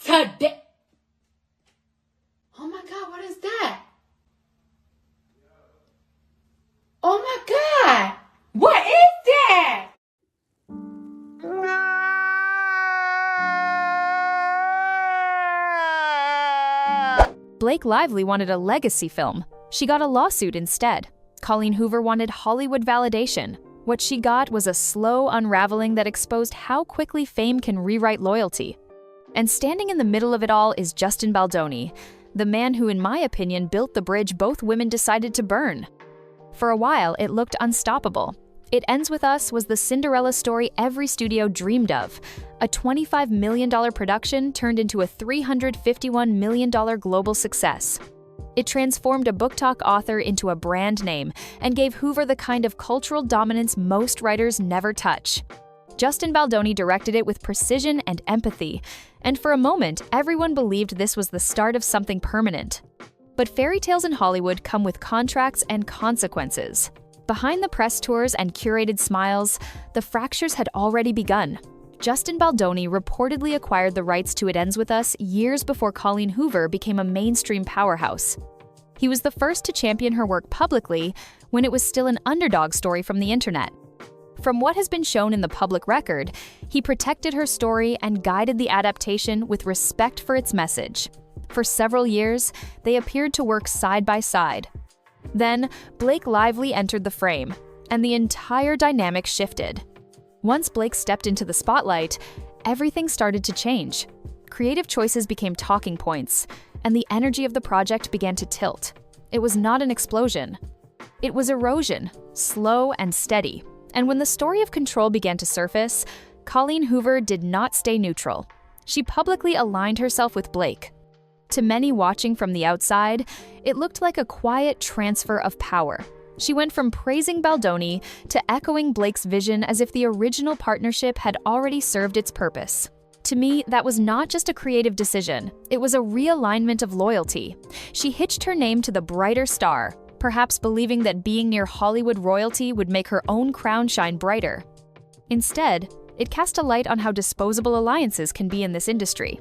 today. Oh my God, what is that? Oh my God, what is that? Blake Lively wanted a legacy film. She got a lawsuit instead. Colleen Hoover wanted Hollywood validation. What she got was a slow unraveling that exposed how quickly fame can rewrite loyalty. And standing in the middle of it all is Justin Baldoni, the man who, in my opinion, built the bridge both women decided to burn. For a while, it looked unstoppable. It Ends With Us was the Cinderella story every studio dreamed of. A $25 million production turned into a $351 million global success. It transformed a book talk author into a brand name and gave Hoover the kind of cultural dominance most writers never touch. Justin Baldoni directed it with precision and empathy, and for a moment, everyone believed this was the start of something permanent. But fairy tales in Hollywood come with contracts and consequences. Behind the press tours and curated smiles, the fractures had already begun. Justin Baldoni reportedly acquired the rights to It Ends With Us years before Colleen Hoover became a mainstream powerhouse. He was the first to champion her work publicly when it was still an underdog story from the internet. From what has been shown in the public record, he protected her story and guided the adaptation with respect for its message. For several years, they appeared to work side by side. Then, Blake Lively entered the frame, and the entire dynamic shifted. Once Blake stepped into the spotlight, everything started to change. Creative choices became talking points, and the energy of the project began to tilt. It was not an explosion. It was erosion, slow and steady. And when the story of control began to surface, Colleen Hoover did not stay neutral. She publicly aligned herself with Blake. To many watching from the outside, it looked like a quiet transfer of power. She went from praising Baldoni to echoing Blake's vision as if the original partnership had already served its purpose. To me, that was not just a creative decision, it was a realignment of loyalty. She hitched her name to the brighter star, perhaps believing that being near Hollywood royalty would make her own crown shine brighter. Instead, it cast a light on how disposable alliances can be in this industry.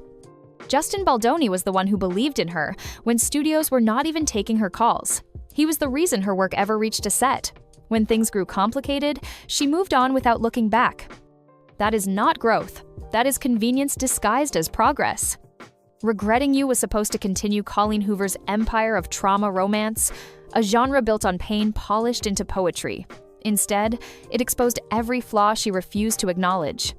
Justin Baldoni was the one who believed in her when studios were not even taking her calls. He was the reason her work ever reached a set. When things grew complicated, she moved on without looking back. That is not growth. That is convenience disguised as progress. Regretting You was supposed to continue Colleen Hoover's empire of trauma romance, a genre built on pain polished into poetry. Instead, it exposed every flaw she refused to acknowledge.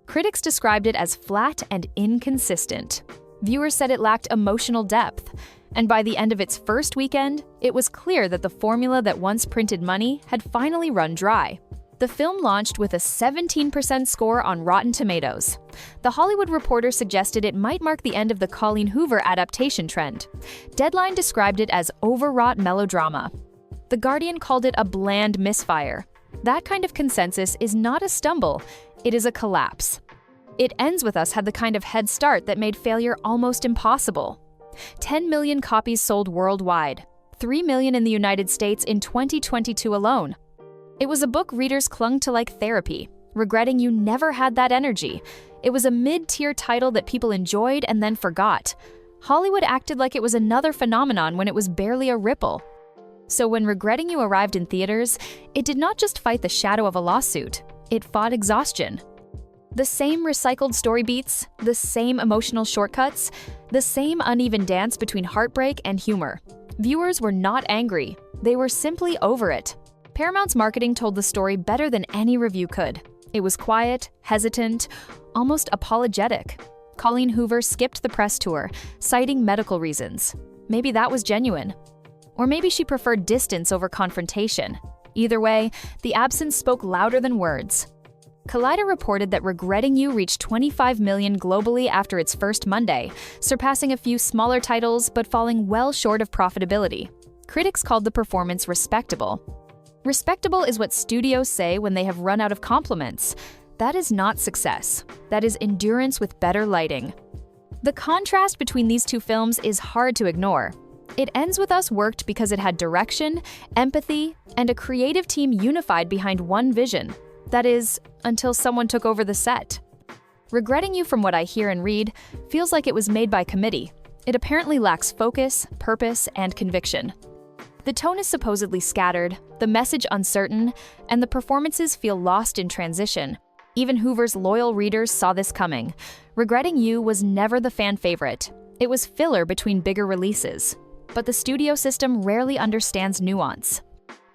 Critics described it as flat and inconsistent. Viewers said it lacked emotional depth, and by the end of its first weekend, it was clear that the formula that once printed money had finally run dry. The film launched with a 17% score on Rotten Tomatoes. The Hollywood Reporter suggested it might mark the end of the Colleen Hoover adaptation trend. Deadline described it as overwrought melodrama. The Guardian called it a bland misfire. That kind of consensus is not a stumble, it is a collapse. It Ends With Us had the kind of head start that made failure almost impossible. 10 million copies sold worldwide, 3 million in the United States in 2022 alone. It was a book readers clung to like therapy, Regretting You never had that energy. It was a mid-tier title that people enjoyed and then forgot. Hollywood acted like it was another phenomenon when it was barely a ripple. So when Regretting You arrived in theaters, it did not just fight the shadow of a lawsuit, it fought exhaustion. The same recycled story beats, the same emotional shortcuts, the same uneven dance between heartbreak and humor. Viewers were not angry, they were simply over it. Paramount's marketing told the story better than any review could. It was quiet, hesitant, almost apologetic. Colleen Hoover skipped the press tour, citing medical reasons. Maybe that was genuine. Or maybe she preferred distance over confrontation. Either way, the absence spoke louder than words. Collider reported that Regretting You reached 25 million globally after its first Monday, surpassing a few smaller titles but falling well short of profitability. Critics called the performance respectable. Respectable is what studios say when they have run out of compliments. That is not success. That is endurance with better lighting. The contrast between these two films is hard to ignore. It Ends With Us worked because it had direction, empathy, and a creative team unified behind one vision. That is, until someone took over the set. Regretting You, from what I hear and read, feels like it was made by committee. It apparently lacks focus, purpose, and conviction. The tone is supposedly scattered, the message uncertain, and the performances feel lost in transition. Even Hoover's loyal readers saw this coming. Regretting You was never the fan favorite. It was filler between bigger releases. But the studio system rarely understands nuance.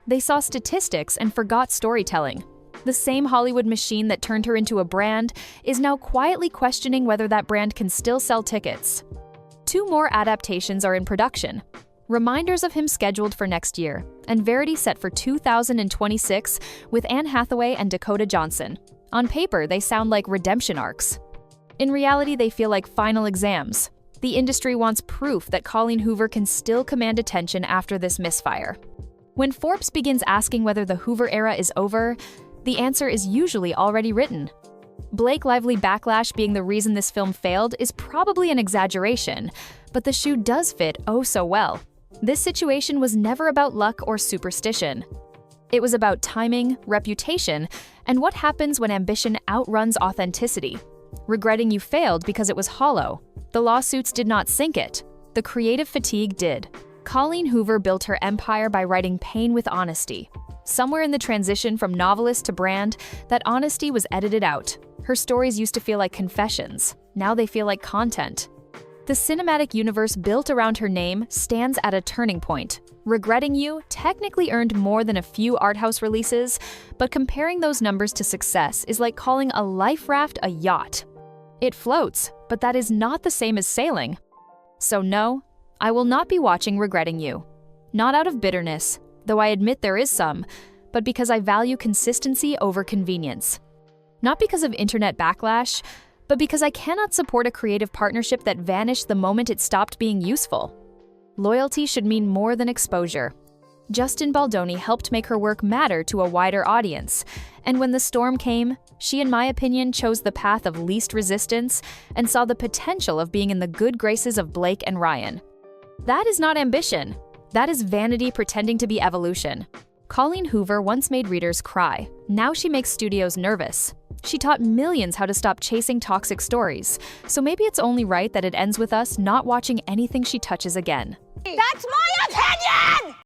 They saw statistics and forgot storytelling. The same Hollywood machine that turned her into a brand is now quietly questioning whether that brand can still sell tickets. 2 more adaptations are in production. Reminders of Him scheduled for next year, and Verity set for 2026 with Anne Hathaway and Dakota Johnson. On paper, they sound like redemption arcs. In reality, they feel like final exams. The industry wants proof that Colleen Hoover can still command attention after this misfire. When Forbes begins asking whether the Hoover era is over, the answer is usually already written. Blake Lively backlash being the reason this film failed is probably an exaggeration, but the shoe does fit oh so well. This situation was never about luck or superstition. It was about timing, reputation, and what happens when ambition outruns authenticity. Regretting You failed because it was hollow. The lawsuits did not sink it. The creative fatigue did. Colleen Hoover built her empire by writing pain with honesty. Somewhere in the transition from novelist to brand, that honesty was edited out. Her stories used to feel like confessions. Now they feel like content. The cinematic universe built around her name stands at a turning point. Regretting You technically earned more than a few art house releases, but comparing those numbers to success is like calling a life raft a yacht. It floats, but that is not the same as sailing. So no, I will not be watching Regretting You. Not out of bitterness, though I admit there is some, but because I value consistency over convenience. Not because of internet backlash, but because I cannot support a creative partnership that vanished the moment it stopped being useful. Loyalty should mean more than exposure. Justin Baldoni helped make her work matter to a wider audience, and when the storm came, she, in my opinion, chose the path of least resistance and saw the potential of being in the good graces of Blake and Ryan. That is not ambition. That is vanity pretending to be evolution. Colleen Hoover once made readers cry. Now she makes studios nervous. She taught millions how to stop chasing toxic stories, so maybe it's only right that it ends with us not watching anything she touches again. That's my opinion!